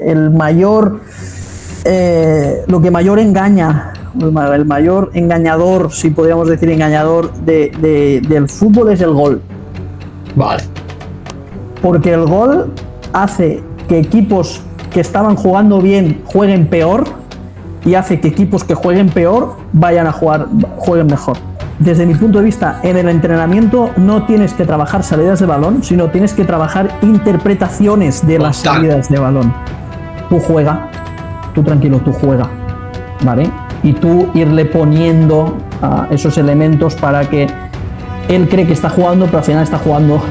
El mayor, lo que mayor engaña, el mayor engañador, si podríamos decir engañador, del fútbol es el gol. Vale. Porque el gol hace que equipos que estaban jugando bien jueguen peor y hace que equipos que jueguen peor jueguen mejor. Desde mi punto de vista, en el entrenamiento no tienes que trabajar salidas de balón, sino tienes que trabajar interpretaciones de las salidas de balón. Tú juega, tú tranquilo, tú juega, ¿vale? Y tú irle poniendo esos elementos para que él cree que está jugando, pero al final está jugando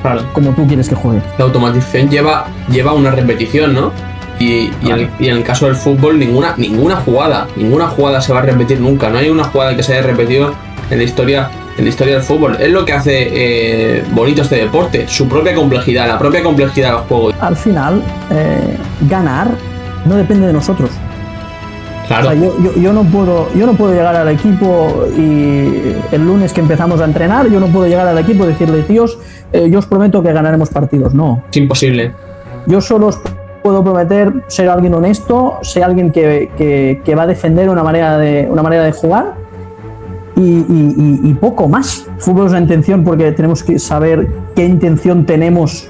claro, como tú quieres que juegue. La automatización lleva una repetición, ¿no? Y en el caso del fútbol, ninguna jugada se va a repetir nunca. No hay una jugada que se haya repetido en la historia del fútbol. Es lo que hace bonito este deporte, su propia complejidad, la propia complejidad del juego. Al final, ganar no depende de nosotros. Claro. O sea, yo no puedo llegar al equipo y el lunes que empezamos a entrenar, yo no puedo llegar al equipo y decirle, tíos, yo os prometo que ganaremos partidos. No. Es imposible. Yo solo os puedo prometer ser alguien honesto, ser alguien que va a defender una manera de jugar y poco más. Fútbol es una intención porque tenemos que saber qué intención tenemos,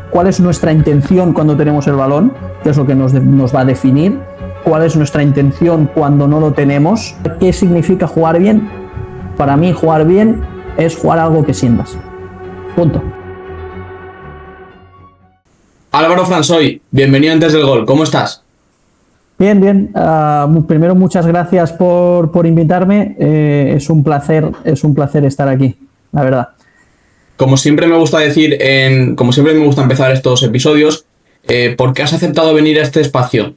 cuál es nuestra intención cuando tenemos el balón, que es lo que nos va a definir, cuál es nuestra intención cuando no lo tenemos, qué significa jugar bien. Para mí jugar bien es jugar algo que sientas. Punto. Álvaro Fransoy, bienvenido Antes del Gol, ¿cómo estás? Bien. Primero, muchas gracias por invitarme. Es un placer estar aquí, la verdad. Como siempre me gusta decir, como siempre me gusta empezar estos episodios, ¿por qué has aceptado venir a este espacio?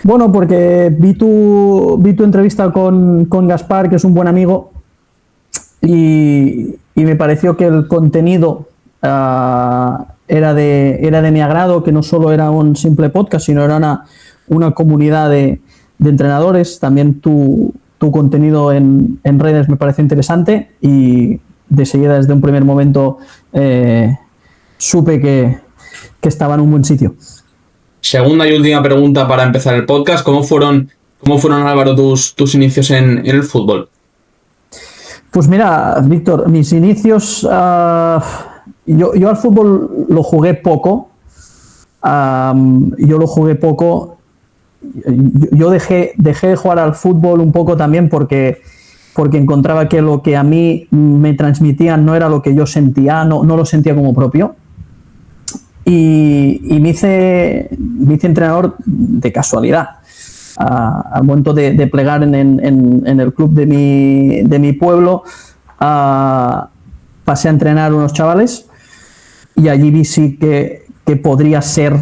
Bueno, porque vi tu entrevista con Gaspar, que es un buen amigo, y me pareció que el contenido era de mi agrado, que no solo era un simple podcast, sino era una comunidad de entrenadores. También tu contenido en redes me parece interesante y de seguida, desde un primer momento, supe que estaba en un buen sitio. Segunda y última pregunta para empezar el podcast. ¿Cómo fueron Álvaro, tus inicios en el fútbol? Pues mira, Víctor, mis inicios... Yo al fútbol lo jugué poco. Yo dejé de jugar al fútbol un poco también porque encontraba que lo que a mí me transmitían no era lo que yo sentía, no lo sentía como propio. Y me hice entrenador de casualidad. Al momento de plegar en el club de mi pueblo, pasé a entrenar unos chavales y allí vi sí que podría ser,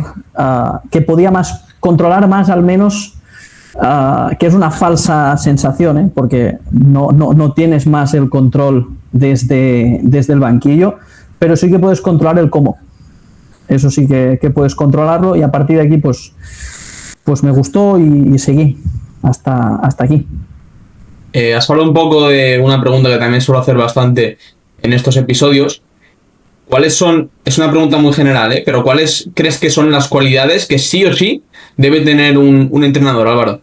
que podía controlar más al menos, que es una falsa sensación, porque no tienes más el control desde el banquillo, pero sí que puedes controlar el cómo. Eso sí que puedes controlarlo, y a partir de aquí pues me gustó y seguí hasta aquí. Has hablado un poco de una pregunta que también suelo hacer bastante en estos episodios. Es una pregunta muy general, pero ¿cuáles crees que son las cualidades que sí o sí debe tener un entrenador, Álvaro?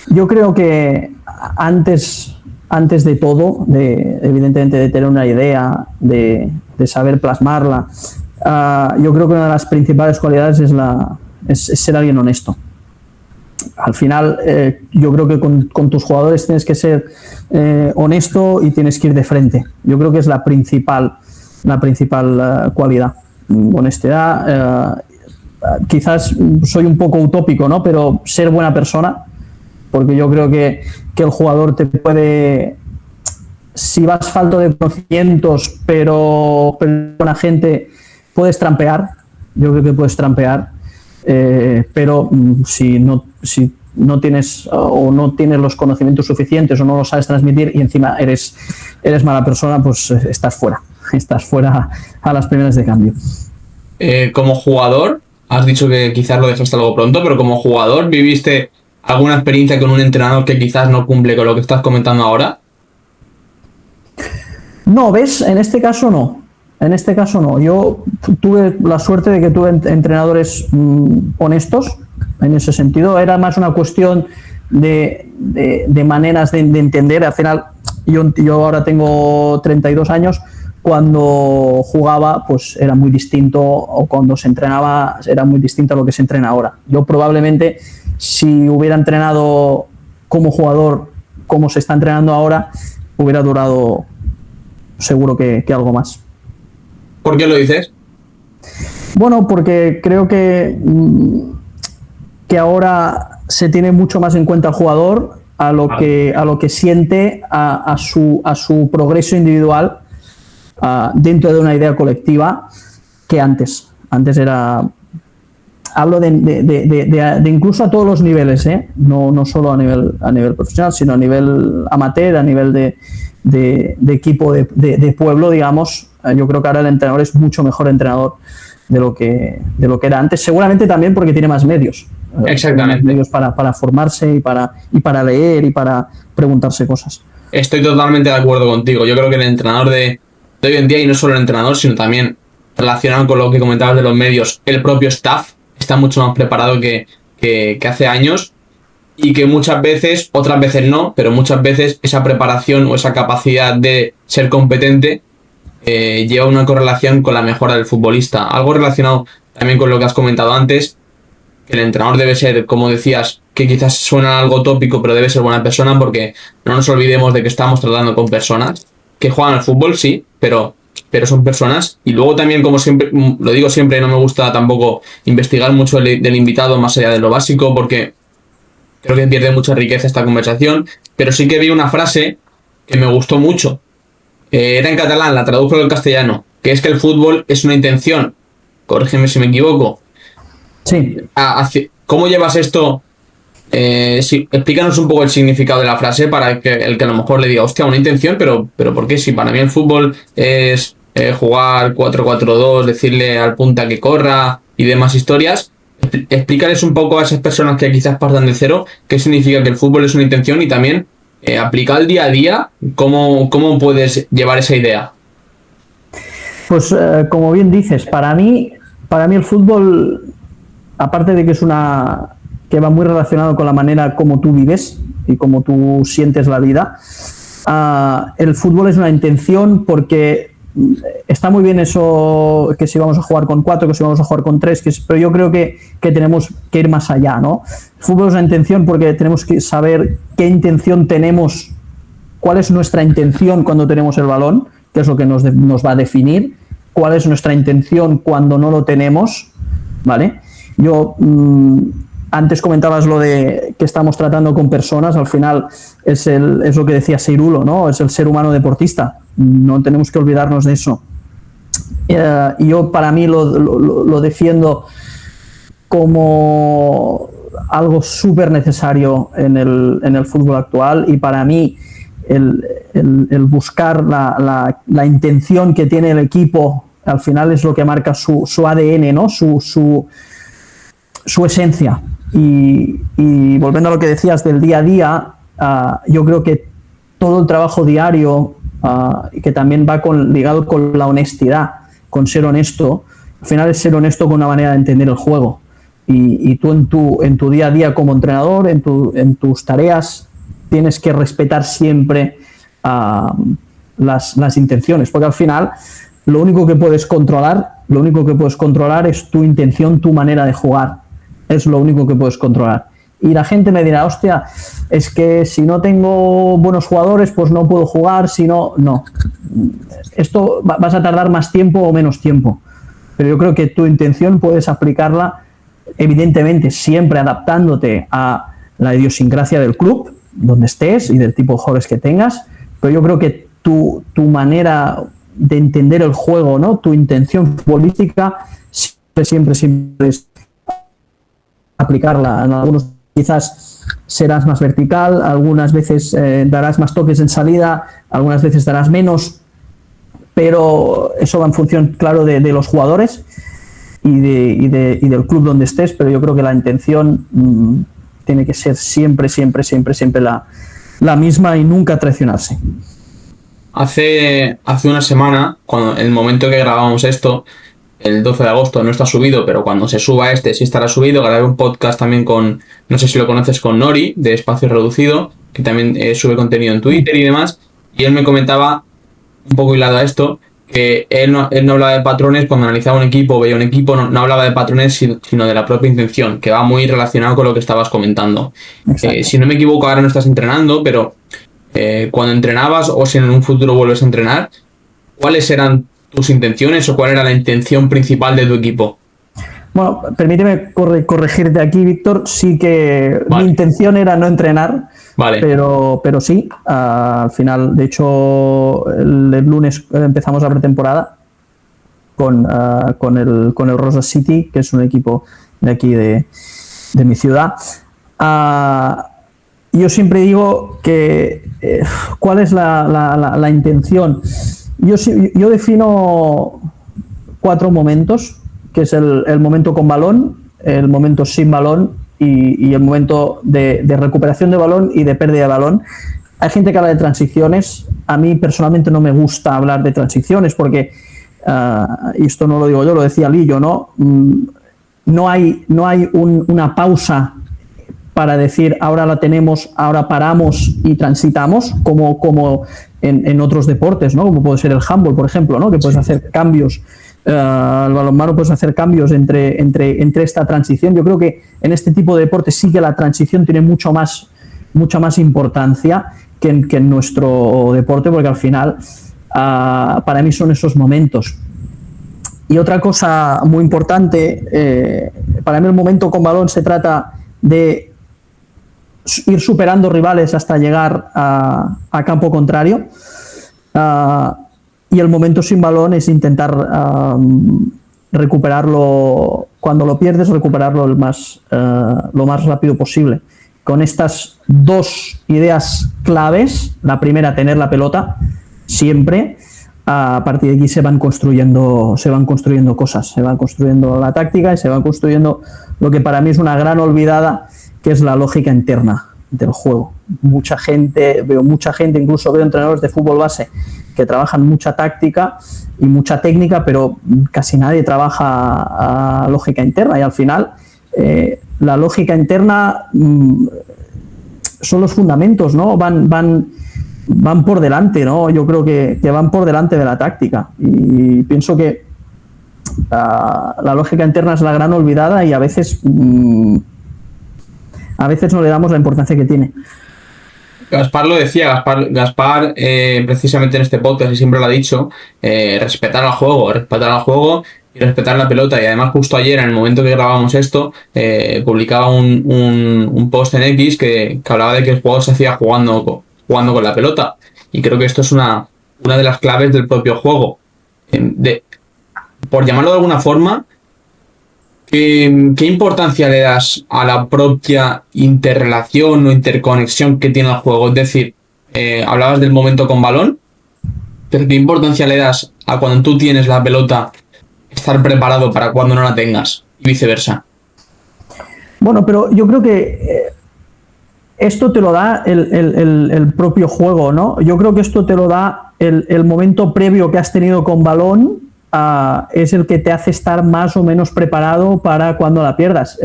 Yo creo que antes de todo, evidentemente de tener una idea, de saber plasmarla, yo creo que una de las principales cualidades es ser alguien honesto. Al final, yo creo que con tus jugadores tienes que ser honesto y tienes que ir de frente. Yo creo que es la principal cualidad. Honestidad. Quizás soy un poco utópico, ¿no? Pero ser buena persona, porque yo creo que el jugador te puede... Si vas falto de conocimientos, pero buena gente, puedes trampear. Yo creo que puedes trampear. Pero si no tienes o no tienes los conocimientos suficientes o no los sabes transmitir y encima eres mala persona, pues estás fuera a las primeras de cambio. Como jugador, has dicho que quizás lo dejaste algo pronto, pero como jugador, ¿viviste alguna experiencia con un entrenador que quizás no cumple con lo que estás comentando ahora? No, ¿ves? En este caso no. En este caso no. Yo tuve la suerte de que tuve entrenadores honestos en ese sentido. Era más una cuestión de maneras de entender. Al final, yo ahora tengo 32 años. Cuando jugaba, pues era muy distinto, o cuando se entrenaba era muy distinto a lo que se entrena ahora. Yo probablemente, si hubiera entrenado como jugador como se está entrenando ahora, hubiera durado seguro que algo más. ¿Por qué lo dices? Bueno, porque creo que ahora se tiene mucho más en cuenta al jugador, a lo que siente, a su progreso individual dentro de una idea colectiva, que antes. Antes era... Hablo de incluso a todos los niveles, no solo a nivel profesional, sino a nivel amateur, a nivel de equipo de pueblo, digamos. Yo creo que ahora el entrenador es mucho mejor entrenador de lo que era antes, seguramente también porque tiene más medios. Exactamente. Más medios para formarse y para leer y para preguntarse cosas. Estoy totalmente de acuerdo contigo. Yo creo que el entrenador de hoy en día, y no solo el entrenador, sino también relacionado con lo que comentabas de los medios, el propio staff está mucho más preparado que hace años, y que muchas veces, otras veces no, pero muchas veces esa preparación o esa capacidad de ser competente lleva una correlación con la mejora del futbolista. Algo relacionado también con lo que has comentado antes, que el entrenador debe ser, como decías, que quizás suena algo tópico, pero debe ser buena persona, porque no nos olvidemos de que estamos tratando con personas que juegan al fútbol, sí, pero son personas. Y luego también, como siempre, lo digo siempre, no me gusta tampoco investigar mucho del invitado más allá de lo básico, porque creo que pierde mucha riqueza esta conversación. Pero sí que vi una frase que me gustó mucho. Era en catalán, la traduzco al castellano, que es que el fútbol es una intención. Corrígeme si me equivoco. Sí. ¿Cómo llevas esto? Sí, explícanos un poco el significado de la frase para que el que a lo mejor le diga, hostia, una intención, pero ¿por qué? Si para mí el fútbol es jugar 4-4-2, decirle al punta que corra y demás historias. Explícales un poco a esas personas que quizás partan de cero qué significa que el fútbol es una intención, y también aplica al día a día, ¿cómo puedes llevar esa idea? Pues como bien dices, para mí el fútbol, aparte de que es que va muy relacionado con la manera como tú vives y como tú sientes la vida, el fútbol es una intención, porque está muy bien eso, que si vamos a jugar con 4, que si vamos a jugar con 3, pero yo creo que tenemos que ir más allá, ¿no? El fútbol es una intención porque tenemos que saber qué intención tenemos, cuál es nuestra intención cuando tenemos el balón, que es lo que nos va a definir, cuál es nuestra intención cuando no lo tenemos, ¿vale? Yo... antes comentabas lo de que estamos tratando con personas. Al final es lo que decía Seirulo, ¿no? Es el ser humano deportista. No tenemos que olvidarnos de eso. Y yo, para mí, lo defiendo como algo súper necesario en el fútbol actual, y para mí el buscar la intención que tiene el equipo al final es lo que marca su ADN, ¿no? Su esencia. Y volviendo a lo que decías del día a día, yo creo que todo el trabajo diario, que también va ligado con la honestidad, con ser honesto, al final es ser honesto con una manera de entender el juego. Y tú en tu día a día como entrenador, en tus tareas, tienes que respetar siempre las intenciones, porque al final lo único que puedes controlar es tu intención, tu manera de jugar. Es lo único que puedes controlar. Y la gente me dirá, hostia, es que si no tengo buenos jugadores, pues no puedo jugar, si no... No. Esto vas a tardar más tiempo o menos tiempo. Pero yo creo que tu intención puedes aplicarla, evidentemente, siempre adaptándote a la idiosincrasia del club, donde estés, y del tipo de jugadores que tengas. Pero yo creo que tu manera de entender el juego, ¿no? Tu intención futbolística, siempre es aplicarla. En algunos quizás serás más vertical, algunas veces darás más toques en salida, algunas veces darás menos, pero eso va en función, claro, de los jugadores y del club donde estés. Pero yo creo que la intención tiene que ser siempre la misma, y nunca traicionarse. hace una semana, en el momento que grabamos esto, el 12 de agosto, no está subido, pero cuando se suba sí estará subido. Grabé un podcast también con, no sé si lo conoces, con Nori, de Espacio Reducido, que también sube contenido en Twitter y demás, y él me comentaba, un poco hilado a esto, que él no hablaba de patrones cuando analizaba un equipo, veía un equipo, no hablaba de patrones, sino de la propia intención, que va muy relacionado con lo que estabas comentando. Si no me equivoco, ahora no estás entrenando, pero cuando entrenabas, o si en un futuro vuelves a entrenar, ¿cuáles eran tus intenciones o cuál era la intención principal de tu equipo? Bueno, permíteme corregirte aquí, Víctor. Sí que mi intención era no entrenar, pero sí, al final, de hecho, el lunes empezamos la pretemporada con el Rosa City, que es un equipo de aquí de mi ciudad. Yo siempre digo que ¿cuál es la intención? Yo defino 4 momentos, que es el momento con balón, el momento sin balón y el momento de recuperación de balón y de pérdida de balón. Hay gente que habla de transiciones. A mí personalmente no me gusta hablar de transiciones porque, y esto no lo digo yo, lo decía Lillo, ¿no? No hay una pausa para decir ahora la tenemos, ahora paramos y transitamos, como en otros deportes, ¿no? Como puede ser el handball, por ejemplo, ¿no? Que puedes hacer cambios, el balonmano puedes hacer cambios entre esta transición. Yo creo que en este tipo de deportes sí que la transición tiene mucha más importancia que en nuestro deporte, porque al final para mí son esos momentos. Y otra cosa muy importante, para mí el momento con balón se trata de ir superando rivales hasta llegar a campo contrario, y el momento sin balón es intentar recuperarlo, cuando lo pierdes, recuperarlo lo más rápido posible. Con estas 2 ideas claves, la primera, tener la pelota siempre, a partir de aquí se van construyendo cosas, se van construyendo la táctica y se van construyendo lo que para mí es una gran olvidada, que es la lógica interna del juego. Veo mucha gente, incluso veo entrenadores de fútbol base que trabajan mucha táctica y mucha técnica, pero casi nadie trabaja lógica interna, y al final la lógica interna son los fundamentos, ¿no? Van por delante, ¿no? Yo creo que van por delante de la táctica, y pienso que la lógica interna es la gran olvidada, y a veces no le damos la importancia que tiene. Gaspar lo decía, Gaspar precisamente en este podcast, y siempre lo ha dicho, respetar al juego y respetar la pelota. Y además justo ayer, en el momento que grabamos esto, publicaba un post en X que hablaba de que el juego se hacía jugando con la pelota, y creo que esto es una de las claves del propio juego. Por llamarlo de alguna forma, ¿qué importancia le das a la propia interrelación o interconexión que tiene el juego? Es decir, hablabas del momento con balón, pero ¿qué importancia le das a cuando tú tienes la pelota, estar preparado para cuando no la tengas, y viceversa? Bueno, pero yo creo que esto te lo da el propio juego, ¿no? Yo creo que esto te lo da el momento previo que has tenido con balón. Es el que te hace estar más o menos preparado para cuando la pierdas.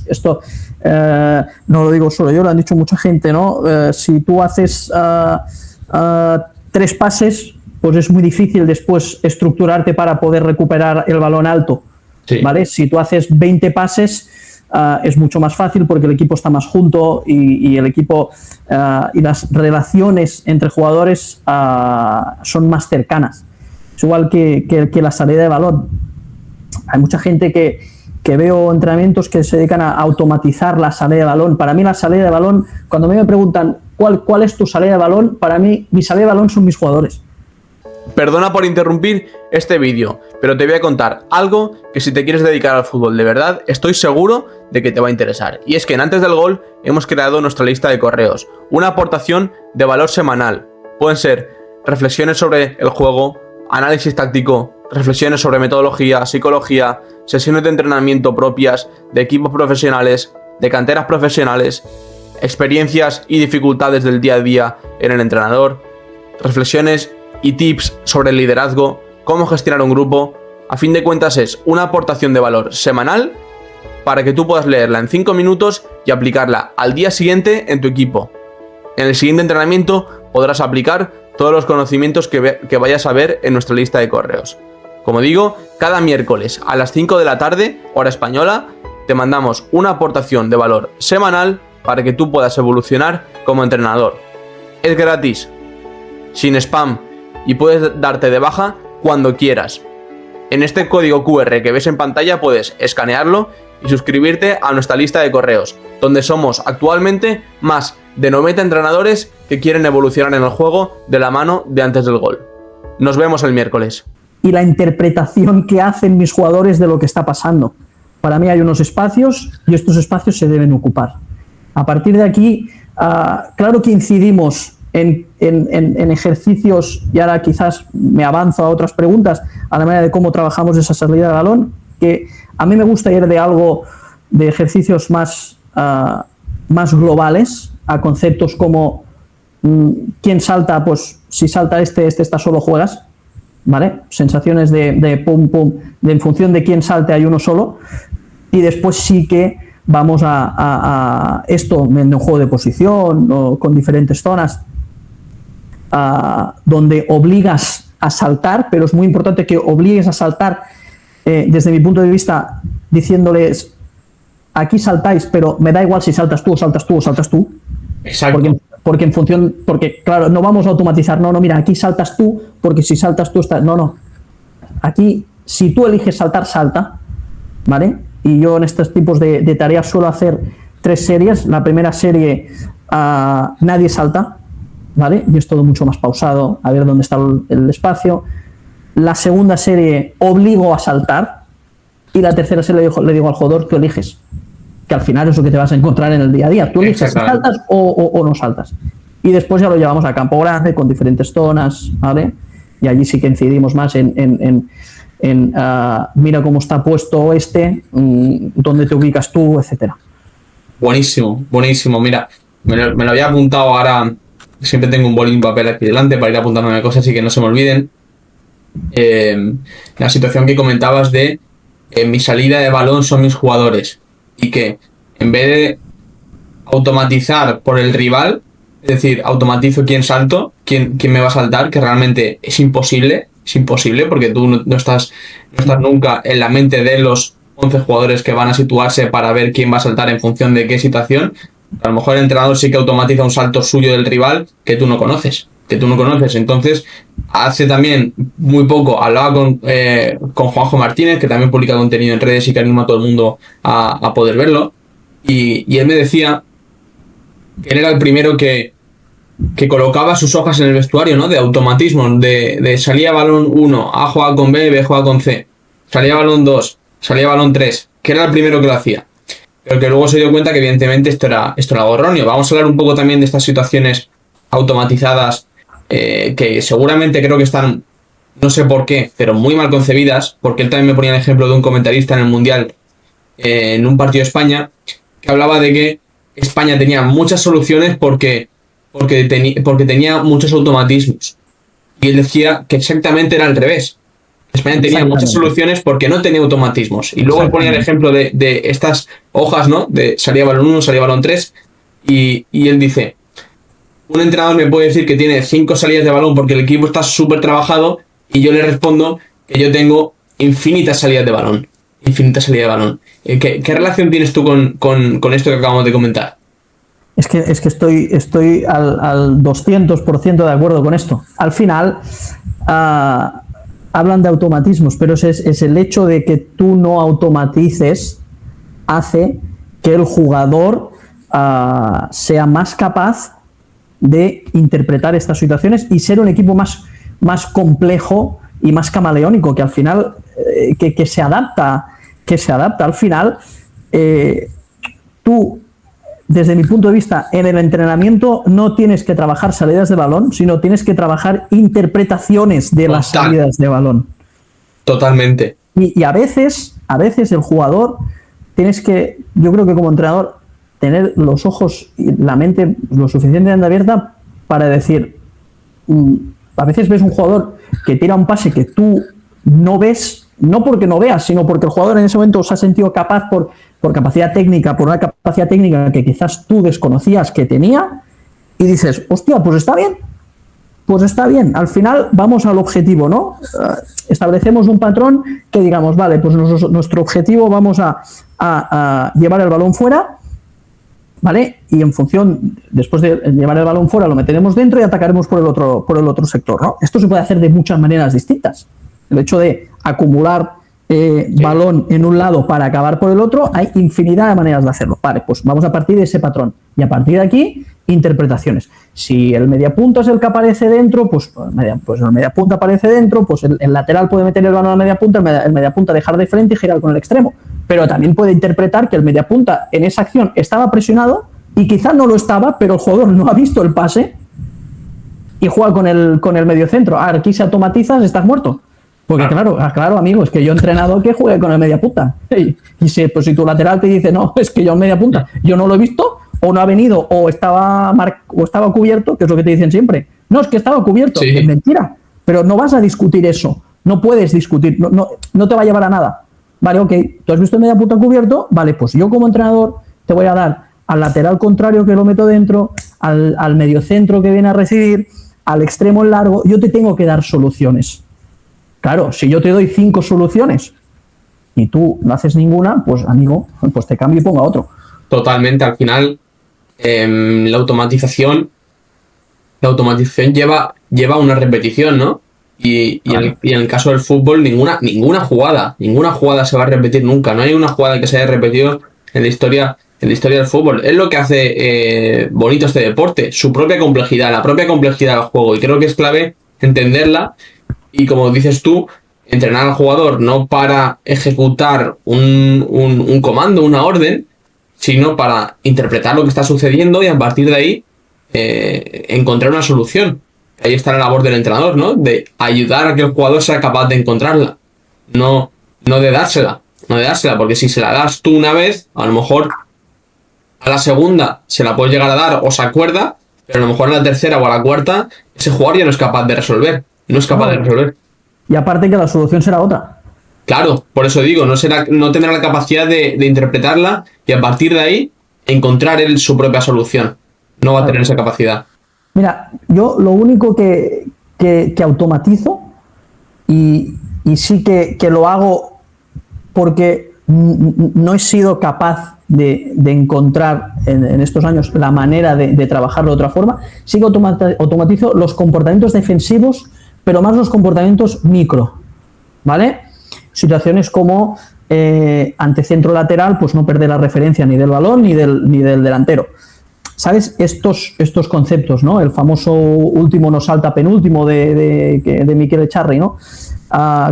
Esto no lo digo solo yo, lo han dicho mucha gente, ¿no? Si tú haces 3 pases, pues es muy difícil después estructurarte para poder recuperar el balón alto, sí, ¿vale? Si tú haces 20 pases, es mucho más fácil porque el equipo está más junto, y el equipo y las relaciones entre jugadores son más cercanas. Es igual que la salida de balón. Hay mucha gente que veo entrenamientos que se dedican a automatizar la salida de balón. Para mí la salida de balón, cuando me preguntan ¿cuál es tu salida de balón? Para mí mi salida de balón son mis jugadores. Perdona por interrumpir este vídeo, pero te voy a contar algo que, si te quieres dedicar al fútbol de verdad, estoy seguro de que te va a interesar. Y es que en Antes del Gol hemos creado nuestra lista de correos, una aportación de valor semanal. Pueden ser reflexiones sobre el juego, análisis táctico, reflexiones sobre metodología, psicología, sesiones de entrenamiento propias de equipos profesionales, de canteras profesionales, experiencias y dificultades del día a día en el entrenador, reflexiones y tips sobre el liderazgo, cómo gestionar un grupo. A fin de cuentas es una aportación de valor semanal para que tú puedas leerla en 5 minutos y aplicarla al día siguiente en tu equipo. En el siguiente entrenamiento podrás aplicar todos los conocimientos que vayas a ver en nuestra lista de correos. Como digo, cada miércoles a las 5 de la tarde, hora española, te mandamos una aportación de valor semanal para que tú puedas evolucionar como entrenador. Es gratis, sin spam, y puedes darte de baja cuando quieras. En este código QR que ves en pantalla puedes escanearlo y suscribirte a nuestra lista de correos, donde somos actualmente más de 90 entrenadores que quieren evolucionar en el juego de la mano de antes del gol. Nos vemos el miércoles. Y la interpretación que hacen mis jugadores de lo que está pasando. Para mí hay unos espacios y estos espacios se deben ocupar. A partir de aquí, claro que incidimos en ejercicios, y ahora quizás me avanzo a otras preguntas, a la manera de cómo trabajamos esa salida de balón, que a mí me gusta ir de ejercicios más globales, a conceptos como quién salta, pues si salta este está solo juegas, ¿vale? Sensaciones de pum, pum, en función de quién salte hay uno solo, y después sí que vamos a esto en un juego de posición o con diferentes zonas, donde obligas a saltar, pero es muy importante que obligues a saltar desde mi punto de vista diciéndoles aquí saltáis, pero me da igual si saltas tú o saltas tú o saltas tú. Exacto. Porque claro, no vamos a automatizar, no, mira, aquí saltas tú, porque si saltas tú estás, no. Aquí, si tú eliges saltar, salta, ¿vale? Y yo en estos tipos de tareas suelo hacer 3 series. La primera serie, nadie salta, ¿vale? Y es todo mucho más pausado, a ver dónde está el espacio. La segunda serie, obligo a saltar. Y la tercera serie le digo al jugador, tú eliges. Que al final es lo que te vas a encontrar en el día a día. Tú eliges si saltas o no saltas. Y después ya lo llevamos a campo grande, con diferentes zonas, ¿vale? Y allí sí que incidimos más en mira cómo está puesto dónde te ubicas tú, etcétera. Buenísimo. Mira, me lo había apuntado ahora. Siempre tengo un bolín papel aquí delante para ir apuntándome cosas y que no se me olviden. La situación que comentabas de mi salida de balón son mis jugadores, y que en vez de automatizar por el rival, es decir, automatizo quién salto, quién me va a saltar, que realmente es imposible porque tú no estás nunca en la mente de los 11 jugadores que van a situarse para ver quién va a saltar en función de qué situación. A lo mejor el entrenador sí que automatiza un salto suyo del rival que tú no conoces. Entonces, hace también muy poco hablaba con Juanjo Martínez, que también publica contenido en redes y que anima a todo el mundo a poder verlo, y él me decía que él era el primero que colocaba sus hojas en el vestuario, ¿no? De automatismo, de salía balón 1, A juega con B, B juega con C, salía balón 2, salía balón 3, que era el primero que lo hacía, pero que luego se dio cuenta que evidentemente esto era algo erróneo. Vamos a hablar un poco también de estas situaciones automatizadas, que seguramente creo que están, no sé por qué, pero muy mal concebidas, porque él también me ponía el ejemplo de un comentarista en el Mundial, en un partido de España, que hablaba de que España tenía muchas soluciones porque tenía muchos automatismos, y él decía que exactamente era al revés. España tenía muchas soluciones porque no tenía automatismos, y luego él ponía el ejemplo de estas hojas, ¿no? De salía balón 1, salía balón 3, y él dice: un entrenador me puede decir que tiene 5 salidas de balón porque el equipo está súper trabajado, y yo le respondo que yo tengo infinitas salidas de balón. ¿Qué relación tienes tú con esto que acabamos de comentar? Es que estoy al 200% de acuerdo con esto. Al final, hablan de automatismos, pero es el hecho de que tú no automatices hace que el jugador sea más capaz de interpretar estas situaciones y ser un equipo más complejo y más camaleónico, que al final que se adapta. Al final, tú, desde mi punto de vista, en el entrenamiento no tienes que trabajar salidas de balón, sino tienes que trabajar interpretaciones de las salidas de balón. Totalmente. Y a veces el jugador yo creo que como entrenador, tener los ojos y la mente lo suficientemente abierta para decir, A veces ves un jugador que tira un pase que tú no ves, no porque no veas, sino porque el jugador en ese momento se ha sentido capaz por capacidad técnica, por una capacidad técnica que quizás tú desconocías que tenía, y dices, hostia, pues está bien. Pues está bien, al final vamos al objetivo, ¿no? Establecemos un patrón que digamos, vale, pues nuestro objetivo vamos a llevar el balón fuera, ¿vale? Y en función, después de llevar el balón fuera, lo meteremos dentro y atacaremos por el otro sector, ¿no? Esto se puede hacer de muchas maneras distintas. El hecho de acumular balón en un lado para acabar por el otro, hay infinidad de maneras de hacerlo. Vale, pues vamos a partir de ese patrón. Y a partir de aquí, interpretaciones. Si el mediapunta es el que aparece dentro, pues el mediapunta aparece dentro, pues el lateral puede meter el balón al mediapunta, el mediapunta dejar de frente y girar con el extremo. Pero también puede interpretar que el mediapunta en esa acción estaba presionado y quizás no lo estaba, pero el jugador no ha visto el pase y juega con el mediocentro. Aquí se automatizas, estás muerto. Porque claro, amigo, es que yo he entrenado que juegue con el mediapunta. Y pues si tu lateral te dice, no, es que yo en mediapunta, yo no lo he visto, o no ha venido, o estaba cubierto, que es lo que te dicen siempre. No, es que estaba cubierto, sí. Es mentira. Pero no vas a discutir eso, no puedes discutir, no te va a llevar a nada. Vale, ok, tú has visto el mediapunta cubierto, vale, pues yo como entrenador te voy a dar al lateral contrario que lo meto dentro, al mediocentro que viene a recibir, al extremo largo, yo te tengo que dar soluciones. Claro, si yo te doy 5 soluciones y tú no haces ninguna, pues amigo, pues te cambio y pongo a otro. Totalmente, al final la automatización lleva una repetición, ¿no? Y en el caso del fútbol ninguna jugada se va a repetir nunca. No hay una jugada que se haya repetido en la historia del fútbol. Es lo que hace bonito este deporte, su propia complejidad, la propia complejidad del juego. Y creo que es clave entenderla. Y como dices tú, entrenar al jugador no para ejecutar un comando, una orden, sino para interpretar lo que está sucediendo y a partir de ahí encontrar una solución. Ahí está la labor del entrenador, ¿no? De ayudar a que el jugador sea capaz de encontrarla. No de dársela, porque si se la das tú una vez, a lo mejor a la segunda se la puedes llegar a dar o se acuerda, pero a lo mejor a la tercera o a la cuarta ese jugador ya no es capaz de resolver. No es capaz de resolver. Y aparte que la solución será otra. Claro, por eso digo, no tendrá la capacidad de interpretarla y a partir de ahí encontrar él su propia solución. No va a tener esa capacidad. Mira, yo lo único que automatizo y sí que lo hago porque no he sido capaz de encontrar en estos años la manera de trabajarlo de otra forma, sí que automatizo los comportamientos defensivos, pero más los comportamientos micro, ¿vale? Situaciones como ante centro lateral, pues no perder la referencia ni del balón ni del delantero. ¿Sabes? Estos conceptos, ¿no? El famoso último no salta penúltimo de Miquel Echarri, ¿no?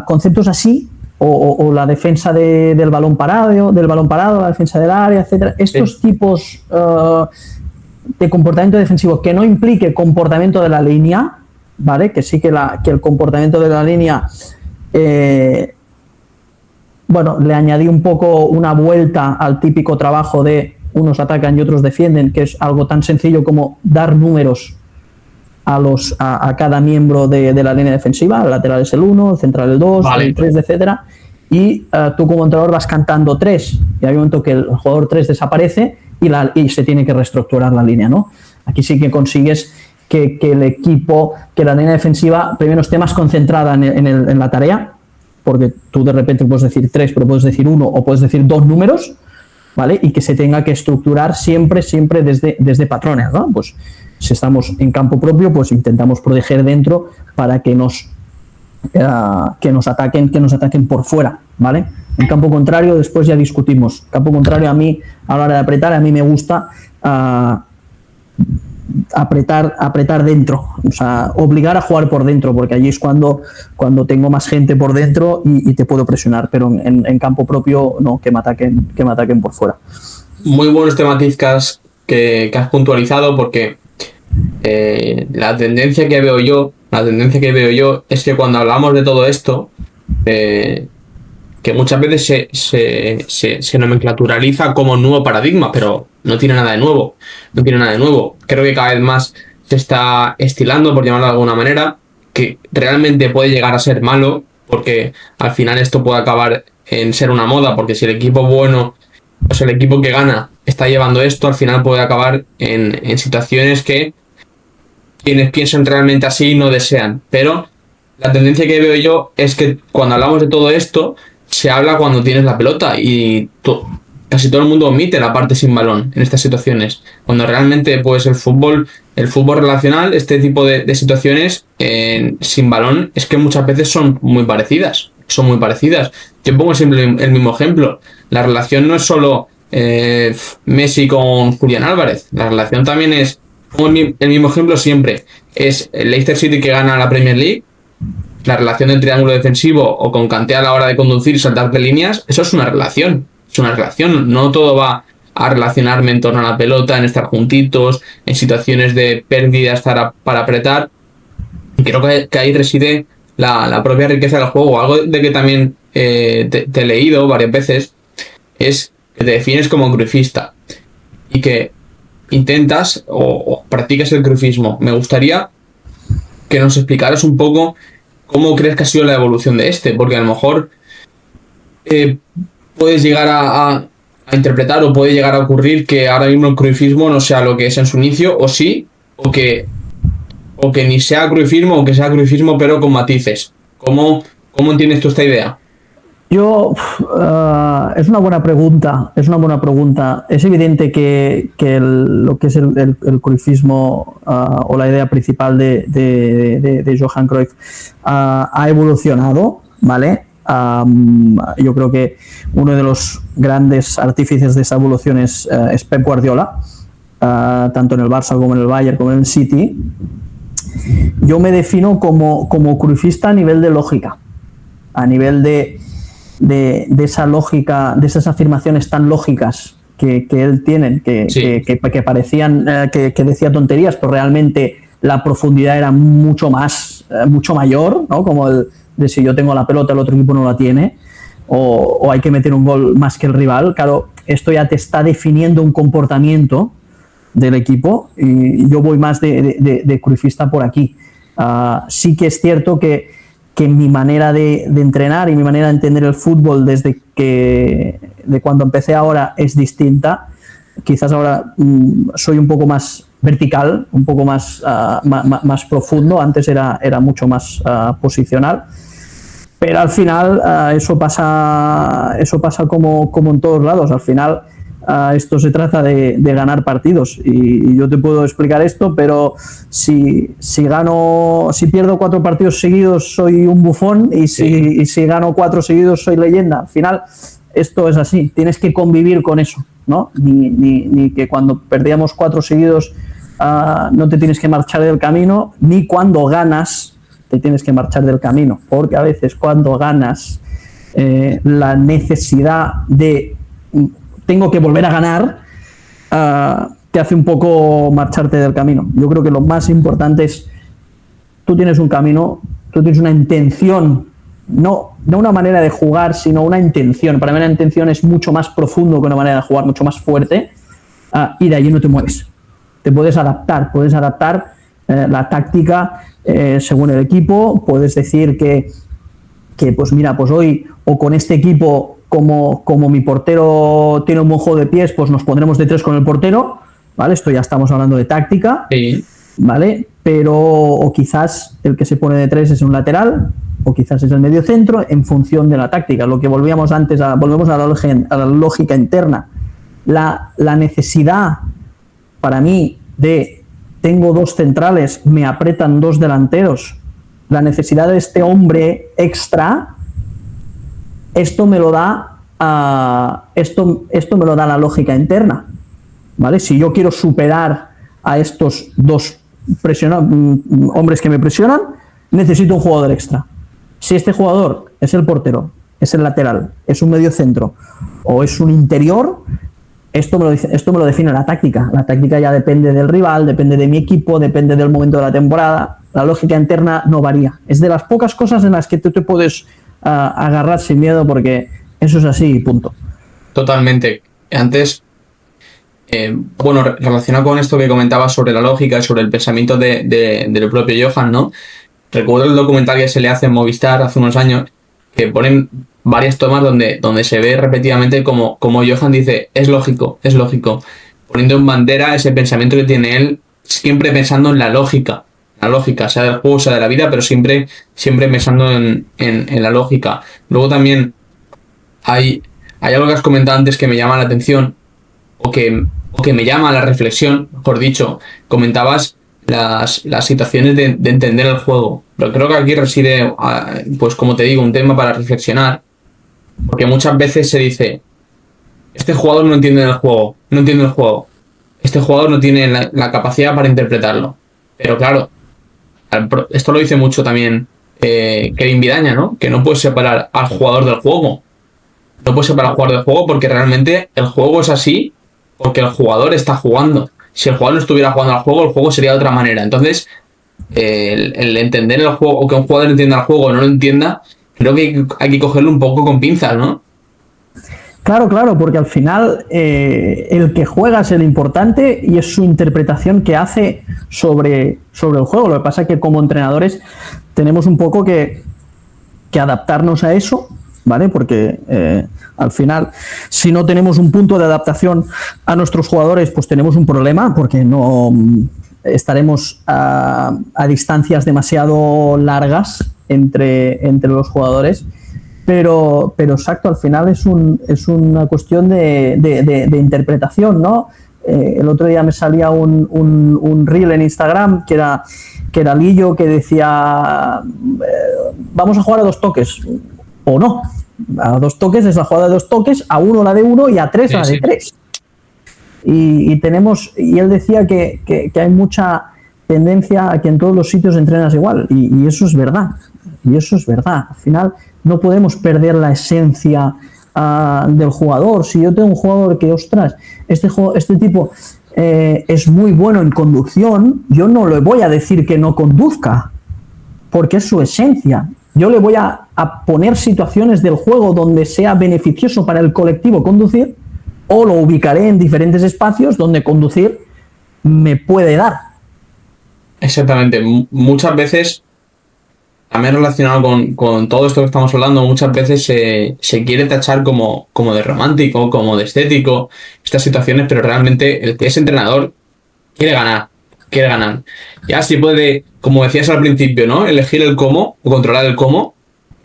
Conceptos así, o la defensa del balón parado, la defensa del área, etcétera. Estos tipos de comportamiento defensivo que no implique comportamiento de la línea, ¿vale? Que sí que el comportamiento de la línea, le añadí un poco una vuelta al típico trabajo de unos atacan y otros defienden, que es algo tan sencillo como dar números a cada miembro de la línea defensiva. El lateral es el 1, el central el 2, vale, el 3, etcétera. Y tú como entrenador vas cantando 3 y hay un momento que el jugador 3 desaparece y se tiene que reestructurar la línea, ¿no? Aquí sí que consigues que el equipo, que la línea defensiva primero esté más concentrada en la tarea, porque tú de repente puedes decir 3, pero puedes decir 1 o puedes decir 2 números, ¿vale? Y que se tenga que estructurar siempre desde patrones, ¿no? Pues si estamos en campo propio, pues intentamos proteger dentro para que nos ataquen por fuera, ¿vale? En campo contrario, después ya discutimos. Campo contrario, a mí, a la hora de apretar, a mí me gusta apretar dentro, o sea, obligar a jugar por dentro, porque allí es cuando tengo más gente por dentro y te puedo presionar, pero en campo propio no, que me ataquen por fuera. Muy bueno este matiz que has puntualizado, porque la tendencia que veo yo es que cuando hablamos de todo esto, que muchas veces se nomenclaturaliza como nuevo paradigma, pero no tiene nada de nuevo. Creo que cada vez más se está estilando, por llamarlo de alguna manera, que realmente puede llegar a ser malo, porque al final esto puede acabar en ser una moda, porque si el equipo bueno, o sea, el equipo que gana está llevando esto, al final puede acabar en situaciones que quienes piensan realmente así no desean. Pero la tendencia que veo yo es que cuando hablamos de todo esto, se habla cuando tienes la pelota y casi todo el mundo omite la parte sin balón en estas situaciones. Cuando realmente pues el fútbol relacional, este tipo de situaciones sin balón, es que muchas veces son muy parecidas. Yo pongo siempre el mismo ejemplo. La relación no es solo Messi con Julián Álvarez. La relación también es, pongo el mismo ejemplo siempre, es el Leicester City que gana la Premier League. La relación del triángulo defensivo o con Kanté a la hora de conducir y saltar de líneas, eso es una relación. No todo va a relacionarme en torno a la pelota, en estar juntitos, en situaciones de pérdida, estar para apretar. Y creo que ahí reside la propia riqueza del juego. Algo de que también te he leído varias veces es que te defines como cruifista y que intentas o practicas el cruifismo. Me gustaría que nos explicaras un poco cómo crees que ha sido la evolución de porque a lo mejor puedes llegar a interpretar o puede llegar a ocurrir que ahora mismo el cruifismo no sea lo que es en su inicio, o sí, o que ni sea cruifismo o que sea cruifismo pero con matices. ¿Cómo entiendes tú esta idea? Yo, es una buena pregunta. Es evidente que lo que es el cruifismo o la idea principal de Johan Cruyff ha evolucionado, ¿vale? Yo creo que uno de los grandes artífices de esa evolución es Pep Guardiola, tanto en el Barça como en el Bayern como en el City. Yo me defino como cruifista a nivel de lógica, a nivel de esa lógica, de esas afirmaciones tan lógicas que él tiene, que parecían que decía tonterías, pero realmente la profundidad era mucho mayor, ¿no? Como el de si yo tengo la pelota el otro equipo no la tiene, o hay que meter un gol más que el rival. Claro, esto ya te está definiendo un comportamiento del equipo y yo voy más de cruifista por aquí. Sí que es cierto que mi manera de entrenar y mi manera de entender el fútbol de cuando empecé ahora es distinta. Quizás ahora soy un poco más vertical, un poco más profundo. Antes era mucho más posicional. Pero al final eso pasa como en todos lados. Al final esto se trata de ganar partidos y yo te puedo explicar esto, pero si pierdo 4 partidos seguidos soy un bufón y si gano 4 seguidos soy leyenda. Al final esto es así, tienes que convivir con eso, ¿no? Ni que cuando perdíamos 4 seguidos no te tienes que marchar del camino, ni cuando ganas te tienes que marchar del camino, porque a veces cuando ganas la necesidad de tengo que volver a ganar te hace un poco marcharte del camino. Yo creo que lo más importante es tú tienes un camino, tú tienes una intención, no una manera de jugar, sino una intención. Para mí la intención es mucho más profundo que una manera de jugar, mucho más fuerte, y de allí no te mueves. Te puedes adaptar la táctica según el equipo. Puedes decir que pues mira, pues hoy o con este equipo como mi portero tiene un buen juego de pies, pues nos pondremos de 3 con el portero, ¿vale? Esto ya estamos hablando de táctica, sí. ¿Vale? Pero o quizás el que se pone de 3 es un lateral, o quizás es el medio centro, en función de la táctica. Lo que volvemos a la lógica interna. La necesidad para mí de tengo 2 centrales, me apretan 2 delanteros, la necesidad de este hombre extra, esto me lo da la lógica interna, ¿vale? Si yo quiero superar a estos 2 hombres que me presionan, necesito un jugador extra. Si este jugador es el portero, es el lateral, es un medio centro o es un interior, esto me lo define la táctica. La táctica ya depende del rival, depende de mi equipo, depende del momento de la temporada. La lógica interna no varía. Es de las pocas cosas en las que tú te puedes agarrar sin miedo, porque eso es así y punto. Totalmente. Antes, relacionado con esto que comentabas sobre la lógica y sobre el pensamiento del propio Johan, ¿no? recuerdo el documental que se le hace en Movistar hace unos años, que ponen varias tomas donde se ve repetidamente como Johan dice, es lógico, poniendo en bandera ese pensamiento que tiene él, siempre pensando en la lógica, sea del juego, sea de la vida, pero siempre pensando en la lógica. Luego también hay algo que has comentado antes que me llama la atención, o que me llama a la reflexión, mejor dicho. Comentabas las situaciones de entender el juego. Pero creo que aquí reside, pues como te digo, un tema para reflexionar, porque muchas veces se dice, este jugador no entiende el juego, este jugador no tiene la capacidad para interpretarlo. Pero claro, esto lo dice mucho también Kevin Vidaña, ¿no? Que no puedes separar al jugador del juego. No puedes separar al jugador del juego porque realmente el juego es así porque el jugador está jugando. Si el jugador no estuviera jugando al juego, el juego sería de otra manera. Entonces, el entender el juego, o que un jugador entienda el juego o no lo entienda, creo que hay que cogerlo un poco con pinzas, ¿no? Claro, porque al final el que juega es el importante y es su interpretación que hace sobre el juego. Lo que pasa es que como entrenadores tenemos un poco que adaptarnos a eso, ¿vale? Porque al final, si no tenemos un punto de adaptación a nuestros jugadores, pues tenemos un problema, porque no estaremos a distancias demasiado largas entre los jugadores. Pero exacto, al final es una cuestión de interpretación, ¿no? El otro día me salía un reel en Instagram que era Lillo, que decía vamos a jugar a 2 toques, o no. A 2 toques es la jugada de 2 toques, a 1 la de 1 y a 3 la de 3. Y él decía que hay mucha tendencia a que en todos los sitios entrenas igual, y eso es verdad. Al final no podemos perder la esencia del jugador. Si yo tengo un jugador que, ostras, este tipo es muy bueno en conducción, yo no le voy a decir que no conduzca, porque es su esencia. Yo le voy a poner situaciones del juego donde sea beneficioso para el colectivo conducir, o lo ubicaré en diferentes espacios donde conducir me puede dar. Exactamente. Muchas veces, también relacionado con todo esto que estamos hablando, muchas veces se quiere tachar como de romántico, como de estético, estas situaciones, pero realmente el que es entrenador quiere ganar. Ya si puede, como decías al principio, ¿no? Elegir el cómo o controlar el cómo,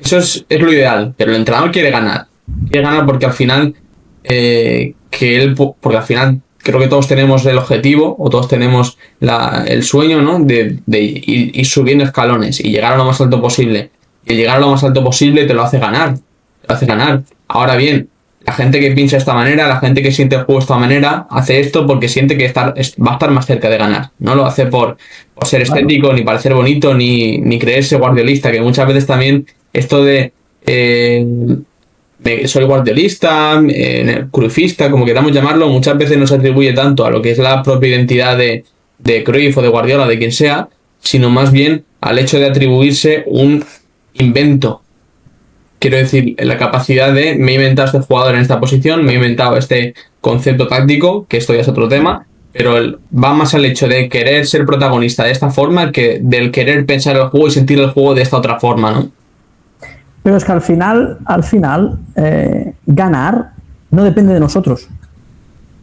eso es lo ideal, pero el entrenador quiere ganar. Quiere ganar porque al final, porque al final creo que todos tenemos el objetivo, o todos tenemos el sueño, ¿no? De ir subiendo escalones y llegar a lo más alto posible. Y el llegar a lo más alto posible te lo hace ganar. Ahora bien, la gente que piensa de esta manera, la gente que siente el juego de esta manera, hace esto porque siente que va a estar más cerca de ganar. No lo hace por ser estético, ni parecer bonito, ni creerse guardiolista, que muchas veces también esto de soy guardiolista, cruyffista, como queramos llamarlo, muchas veces no se atribuye tanto a lo que es la propia identidad de Cruyff o de Guardiola, de quien sea, sino más bien al hecho de atribuirse un invento. Quiero decir, la capacidad de me he inventado este jugador en esta posición, me he inventado este concepto táctico, que esto ya es otro tema, pero va más al hecho de querer ser protagonista de esta forma que del querer pensar el juego y sentir el juego de esta otra forma, ¿no? Pero es que al final ganar no depende de nosotros.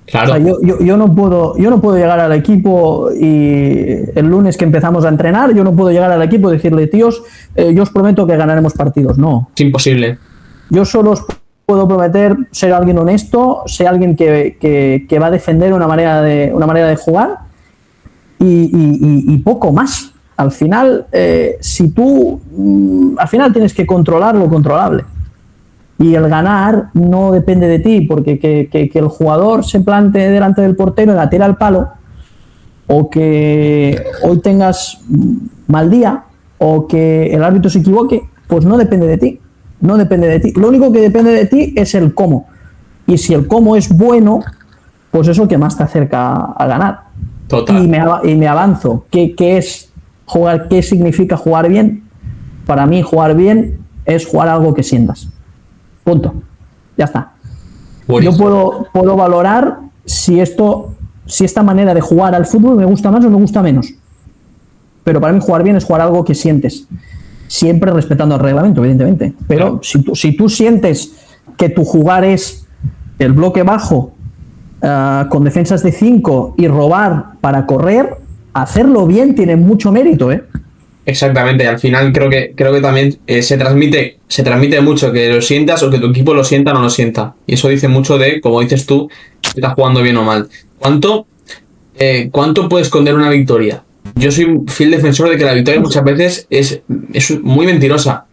Claro. O sea, yo no puedo llegar al equipo y el lunes que empezamos a entrenar, yo no puedo llegar al equipo y decirle, tíos, yo os prometo que ganaremos partidos. No. Es imposible. Yo solo os puedo prometer ser alguien honesto, ser alguien que va a defender una manera de jugar y poco más. Al final, si tú al final tienes que controlar lo controlable. Y el ganar no depende de ti, porque que el jugador se plante delante del portero y la tira al palo, o que hoy tengas mal día, o que el árbitro se equivoque, pues no depende de ti. No depende de ti. Lo único que depende de ti es el cómo. Y si el cómo es bueno, pues eso que más te acerca a ganar. Total. Y me avanzo. ¿Qué es jugar? ¿Qué significa jugar bien? Para mí, jugar bien es jugar algo que sientas. Punto. Ya está. Buenísimo. Yo puedo valorar si esta manera de jugar al fútbol me gusta más o me gusta menos. pero para mí jugar bien es jugar algo que sientes, siempre respetando el reglamento, evidentemente. Pero si tú sientes que tu jugar es el bloque bajo, con defensas de 5 y robar para correr, hacerlo bien tiene mucho mérito, ¿eh? Exactamente, al final creo que también se transmite mucho que lo sientas o que tu equipo lo sienta o no lo sienta. Y eso dice mucho de, como dices tú, si estás jugando bien o mal. ¿Cuánto puede esconder una victoria? Yo soy un fiel defensor de que la victoria muchas veces es muy mentirosa.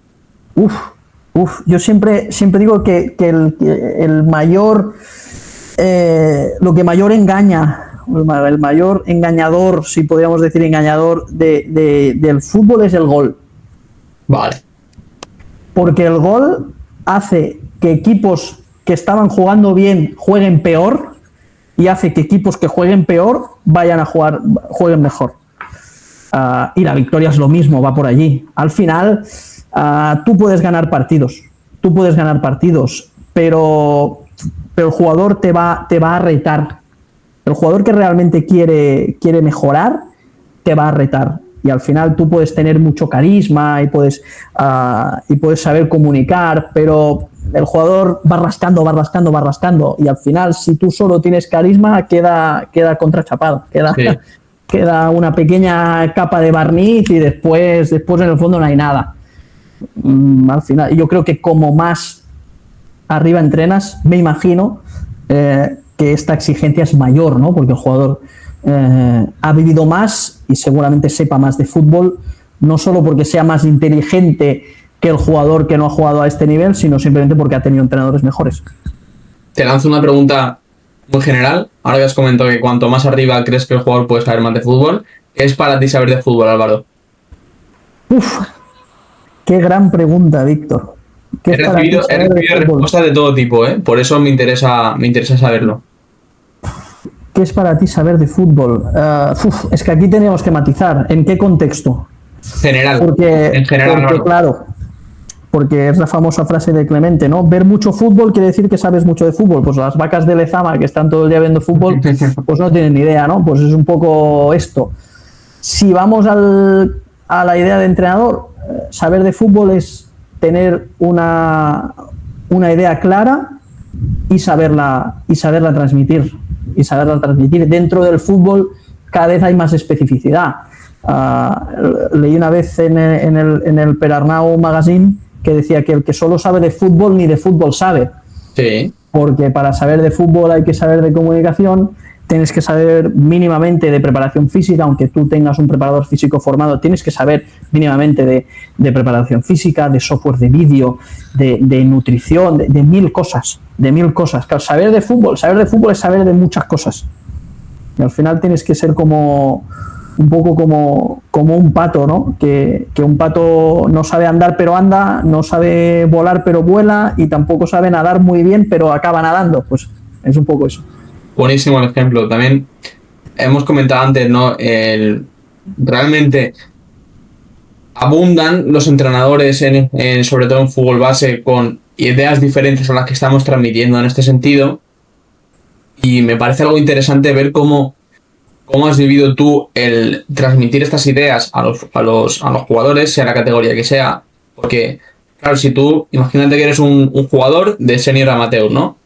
Yo siempre digo que el mayor, lo que mayor engaña, el mayor engañador, si podríamos decir engañador del fútbol es el gol. Vale. Porque el gol hace que equipos que estaban jugando bien jueguen peor y hace que equipos que jueguen peor jueguen mejor. Y la victoria es lo mismo, va por allí. Al final, tú puedes ganar partidos, pero el jugador te va a retar. El jugador que realmente quiere mejorar te va a retar. Y al final tú puedes tener mucho carisma y puedes saber comunicar, pero el jugador va rascando. Y al final, si tú solo tienes carisma, queda contrachapado. Queda una pequeña capa de barniz y después en el fondo no hay nada. Al final, yo creo que como más arriba entrenas, me imagino que esta exigencia es mayor, ¿no? Porque el jugador ha vivido más y seguramente sepa más de fútbol, no solo porque sea más inteligente que el jugador que no ha jugado a este nivel, sino simplemente porque ha tenido entrenadores mejores. Te lanzo una pregunta muy general. Ahora que has comentado que cuanto más arriba crees que el jugador puede saber más de fútbol, ¿qué es para ti saber de fútbol, Álvaro? Qué gran pregunta, Víctor. He recibido respuestas de todo tipo, ¿eh? Por eso me interesa saberlo. ¿Qué es para ti saber de fútbol? Es que aquí tenemos que matizar. ¿En qué contexto? En general, claro, porque es la famosa frase de Clemente, ¿no? Ver mucho fútbol quiere decir que sabes mucho de fútbol. Pues las vacas de Lezama que están todo el día viendo fútbol, pues no tienen ni idea, ¿no? Pues es un poco esto. Si vamos a la idea de entrenador, saber de fútbol es tener una idea clara y saberla transmitir. Dentro del fútbol cada vez hay más especificidad. Leí una vez en el Perarnau Magazine que decía que el que solo sabe de fútbol ni de fútbol sabe. Sí. Porque para saber de fútbol hay que saber de comunicación, tienes que saber mínimamente de preparación física, aunque tú tengas un preparador físico formado, tienes que saber mínimamente de preparación física, de software de vídeo, de nutrición, de mil cosas. Claro, saber de fútbol es saber de muchas cosas. Y al final tienes que ser un poco como un pato, ¿no? Que un pato no sabe andar pero anda, no sabe volar pero vuela y tampoco sabe nadar muy bien pero acaba nadando. Pues es un poco eso. Buenísimo el ejemplo. También hemos comentado antes, ¿no? Realmente abundan los entrenadores, sobre todo en fútbol base, con ideas diferentes a las que estamos transmitiendo en este sentido. Y me parece algo interesante ver cómo has vivido tú el transmitir estas ideas a los jugadores, sea la categoría que sea. Porque, claro, si tú, imagínate que eres un jugador de senior amateur, ¿no?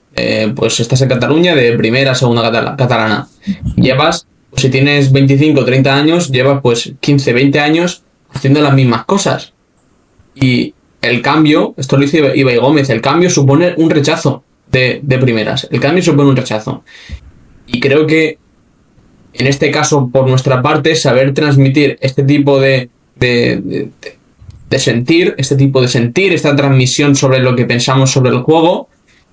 Pues estás en Cataluña de primera, segunda catalana. Llevas, pues si tienes 25 o 30 años, llevas pues 15, 20 años haciendo las mismas cosas. Y el cambio, esto lo dice Ibai Gómez, el cambio supone un rechazo de primeras. El cambio supone un rechazo. Y creo que en este caso, por nuestra parte, saber transmitir este tipo de sentir, esta transmisión sobre lo que pensamos sobre el juego,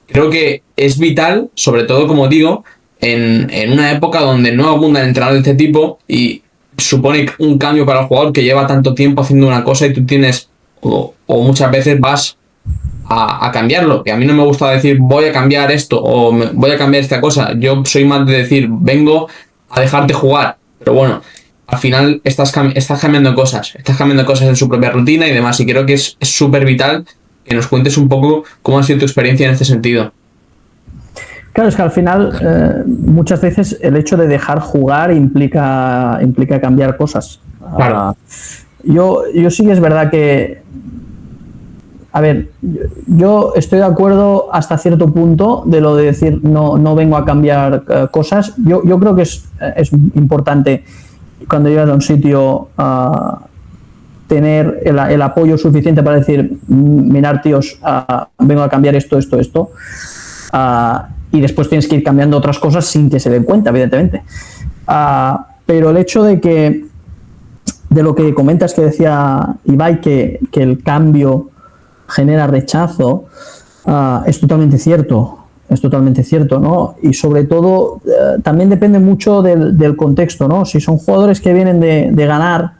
creo que es vital, sobre todo, como digo, en una época donde no abundan entrenadores de este tipo y supone un cambio para el jugador que lleva tanto tiempo haciendo una cosa y tú tienes, o muchas veces vas a cambiarlo. Que a mí no me gusta decir voy a cambiar esto o voy a cambiar esta cosa. Yo soy más de decir vengo a dejarte jugar. Pero bueno, al final estás cambiando cosas en su propia rutina y demás. Y creo que es súper vital que nos cuentes un poco cómo ha sido tu experiencia en este sentido. Claro, es que al final muchas veces el hecho de dejar jugar implica cambiar cosas. Claro. Yo sí que es verdad que, a ver, yo estoy de acuerdo hasta cierto punto de lo de decir no vengo a cambiar cosas. Yo creo que es importante cuando llegas a un sitio tener el apoyo suficiente para decir, mirar tíos, vengo a cambiar esto. Y después tienes que ir cambiando otras cosas sin que se den cuenta, evidentemente. Pero el hecho de lo que comentas que decía Ibai, que el cambio genera rechazo, es totalmente cierto, ¿no? Y sobre todo también depende mucho del contexto, ¿no? Si son jugadores que vienen de ganar,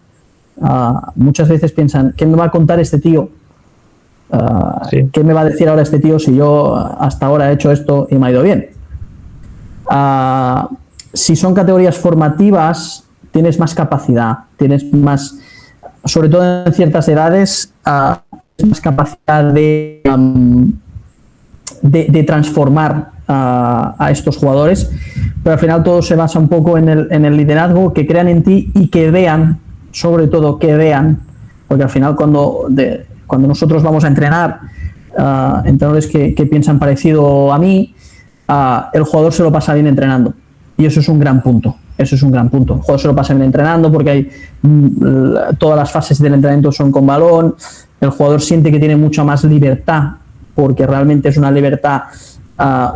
muchas veces piensan, ¿qué me va a contar este tío? Sí. ¿Qué me va a decir ahora este tío si yo hasta ahora he hecho esto y me ha ido bien? Si son categorías formativas, tienes más capacidad, tienes más, sobre todo en ciertas edades, más capacidad de transformar a estos jugadores, pero al final todo se basa un poco en el liderazgo, que crean en ti y que vean, sobre todo que vean, porque al final cuando nosotros vamos a entrenar, entrenadores que piensan parecido a mí, el jugador se lo pasa bien entrenando, y eso es un gran punto. El jugador se lo pasa bien entrenando porque hay todas las fases del entrenamiento son con balón, el jugador siente que tiene mucha más libertad, porque realmente es una libertad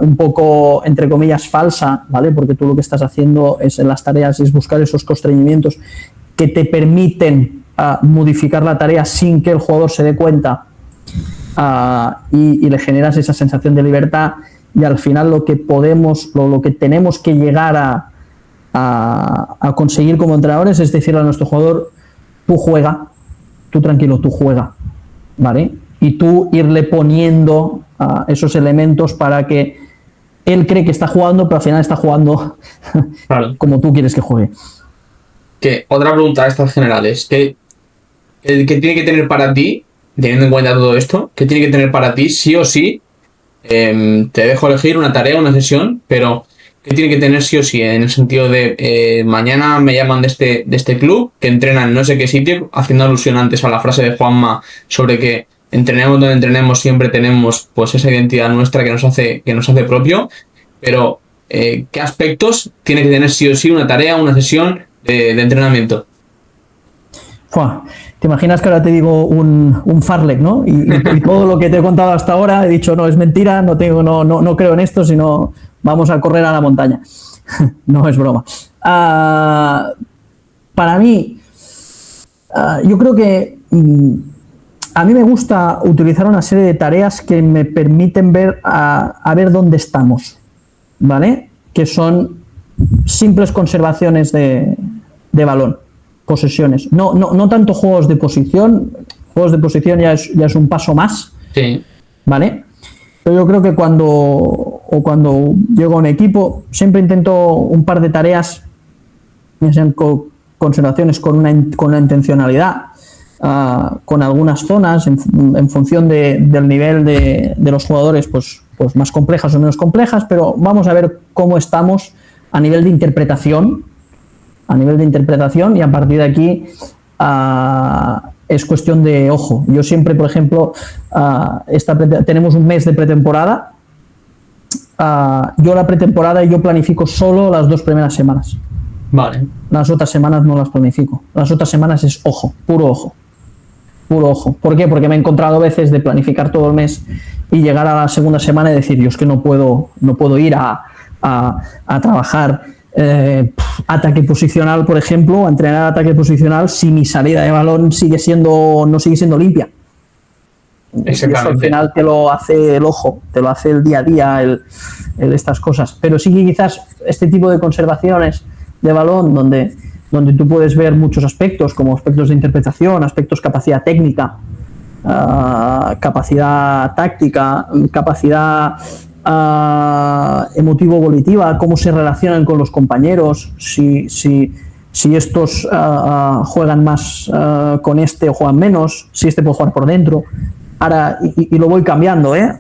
un poco, entre comillas, falsa, ¿vale? Porque tú lo que estás haciendo en las tareas es buscar esos constreñimientos que te permiten modificar la tarea sin que el jugador se dé cuenta, y le generas esa sensación de libertad, y al final lo que tenemos que llegar a conseguir como entrenadores es decirle a nuestro jugador, tú juega, tú tranquilo, tú juega, ¿vale? Y tú irle poniendo esos elementos para que él cree que está jugando, pero al final está jugando claro, como tú quieres que juegue. Que otra pregunta de estas generales, que tiene que tener para ti, teniendo en cuenta todo esto, que tiene que tener para ti sí o sí, te dejo elegir una tarea, una sesión, pero que tiene que tener sí o sí, en el sentido de mañana me llaman de este club, que entrenan en no sé qué sitio, haciendo alusión antes a la frase de Juanma sobre que entrenemos donde entrenemos, siempre tenemos pues esa identidad nuestra que nos hace propio, pero ¿qué aspectos tiene que tener sí o sí una tarea, una sesión de entrenamiento? Te imaginas que ahora te digo un farlek, ¿no? Y todo lo que te he contado hasta ahora he dicho, no, es mentira, no creo en esto, sino vamos a correr a la montaña. No es broma. Para mí, yo creo que a mí me gusta utilizar una serie de tareas que me permiten ver a ver dónde estamos, ¿vale? Que son simples conservaciones de balón, posesiones. No tanto juegos de posición. Juegos de posición ya es un paso más. Sí. ¿Vale? Pero yo creo que cuando llego a un equipo, siempre intento un par de tareas, ya sean conservaciones con una intencionalidad, con algunas zonas en función del nivel de los jugadores, pues más complejas o menos complejas, pero vamos a ver cómo estamos a nivel de interpretación, y a partir de aquí es cuestión de ojo. Yo siempre, por ejemplo, tenemos un mes de pretemporada. Yo la pretemporada yo planifico solo las 2 primeras semanas. Vale. Las otras semanas no las planifico. Las otras semanas es ojo, puro ojo. ¿Por qué? Porque me he encontrado veces de planificar todo el mes y llegar a la segunda semana y decir, yo es que no puedo ir a trabajar ataque posicional, por ejemplo, a entrenar ataque posicional si mi salida de balón no sigue siendo limpia. Eso al final te lo hace el ojo, te lo hace el día a día, el estas cosas. Pero sí que quizás este tipo de conservaciones de balón donde tú puedes ver muchos aspectos, como aspectos de interpretación, aspectos capacidad técnica, capacidad táctica, capacidad emotivo-volitiva, cómo se relacionan con los compañeros, si estos juegan más con este o juegan menos, si este puede jugar por dentro. ahora y lo voy cambiando, ¿eh?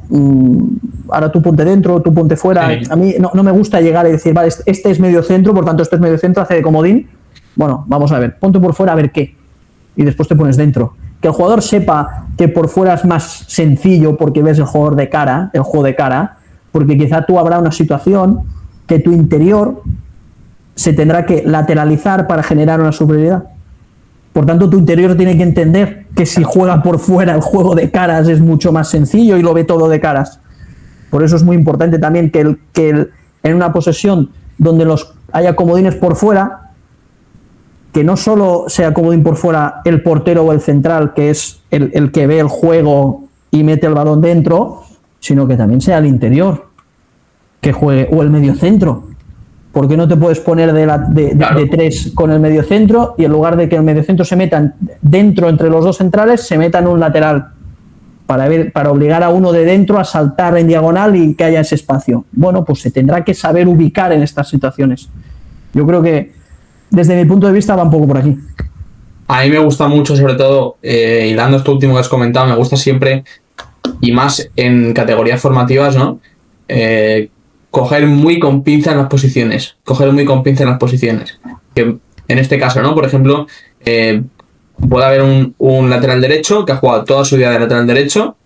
Ahora tú ponte dentro, tú ponte fuera. Sí. A mí no me gusta llegar y decir, vale, este es medio centro, por tanto este es medio centro, hace de comodín. Bueno, vamos a ver, ponte por fuera a ver qué. Y después te pones dentro. Que el jugador sepa que por fuera es más sencillo porque ves el juego de cara, porque quizá tú habrá una situación que tu interior se tendrá que lateralizar para generar una superioridad. Por tanto, tu interior tiene que entender que si juega por fuera el juego de caras es mucho más sencillo y lo ve todo de caras. Por eso es muy importante también que en una posesión donde haya comodines por fuera, que no solo sea comodín por fuera el portero o el central, que es el que ve el juego y mete el balón dentro, sino que también sea el interior que juegue, o el mediocentro. ¿Por qué no te puedes poner de tres con el mediocentro y en lugar de que el mediocentro se meta dentro entre los dos centrales, se meta en un lateral para obligar a uno de dentro a saltar en diagonal y que haya ese espacio? Bueno, pues se tendrá que saber ubicar en estas situaciones. Yo creo que desde mi punto de vista va un poco por aquí. A mí me gusta mucho, sobre todo, hilando esto último que has comentado, me gusta siempre, y más en categorías formativas, ¿no? Coger muy con pinza en las posiciones. Que en este caso, ¿no? Por ejemplo, puede haber un lateral derecho que ha jugado toda su vida de lateral derecho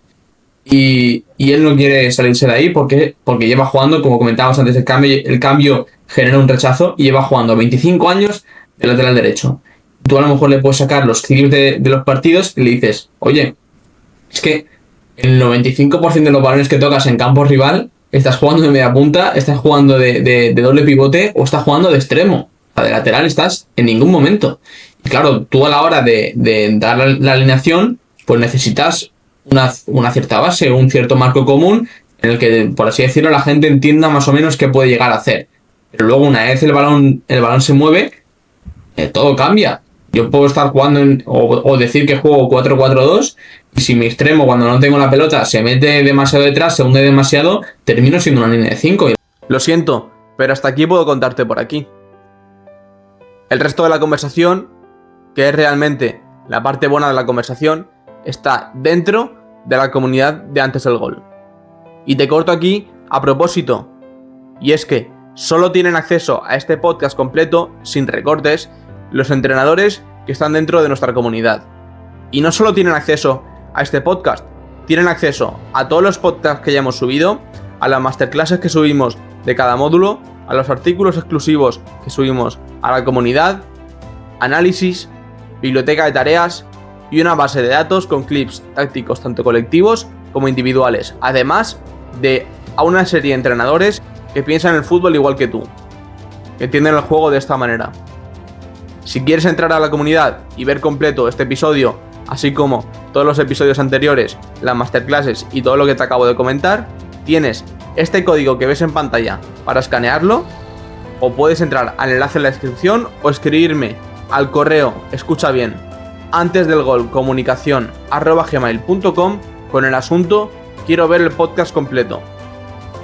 y él no quiere salirse de ahí porque lleva jugando, como comentábamos antes, el cambio genera un rechazo y lleva jugando 25 años de lateral derecho. Tú a lo mejor le puedes sacar los clips de los partidos y le dices, oye, es que el 95% de los balones que tocas en campo rival estás jugando de media punta, estás jugando de doble pivote o estás jugando de extremo. O sea, de lateral estás en ningún momento. Y claro, tú a la hora de dar la alineación, pues necesitas una cierta base, un cierto marco común en el que, por así decirlo, la gente entienda más o menos qué puede llegar a hacer. Pero luego, una vez el balón se mueve, todo cambia. Yo puedo estar jugando o decir que juego 4-4-2 y si mi extremo, cuando no tengo la pelota, se mete demasiado detrás, se hunde demasiado, termino siendo una línea de 5. Lo siento, pero hasta aquí puedo contarte por aquí. El resto de la conversación, que es realmente la parte buena de la conversación, está dentro de la comunidad de Antes del Gol. Y te corto aquí a propósito, y es que solo tienen acceso a este podcast completo, sin recortes, los entrenadores que están dentro de nuestra comunidad. Y no solo tienen acceso a este podcast, tienen acceso a todos los podcasts que ya hemos subido, a las masterclasses que subimos de cada módulo, a los artículos exclusivos que subimos a la comunidad, análisis, biblioteca de tareas y una base de datos con clips tácticos tanto colectivos como individuales, además de a una serie de entrenadores que piensan el fútbol igual que tú, que entienden el juego de esta manera. Si quieres entrar a la comunidad y ver completo este episodio, así como todos los episodios anteriores, las masterclasses y todo lo que te acabo de comentar, tienes este código que ves en pantalla para escanearlo, o puedes entrar al enlace en la descripción o escribirme al correo, escucha bien, antesdelgolcomunicacion@gmail.com con el asunto quiero ver el podcast completo.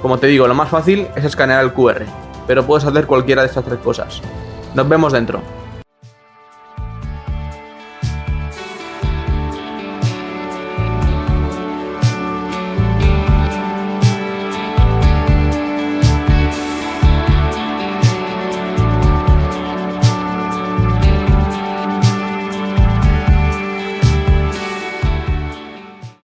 Como te digo, lo más fácil es escanear el QR, pero puedes hacer cualquiera de estas tres cosas. Nos vemos dentro.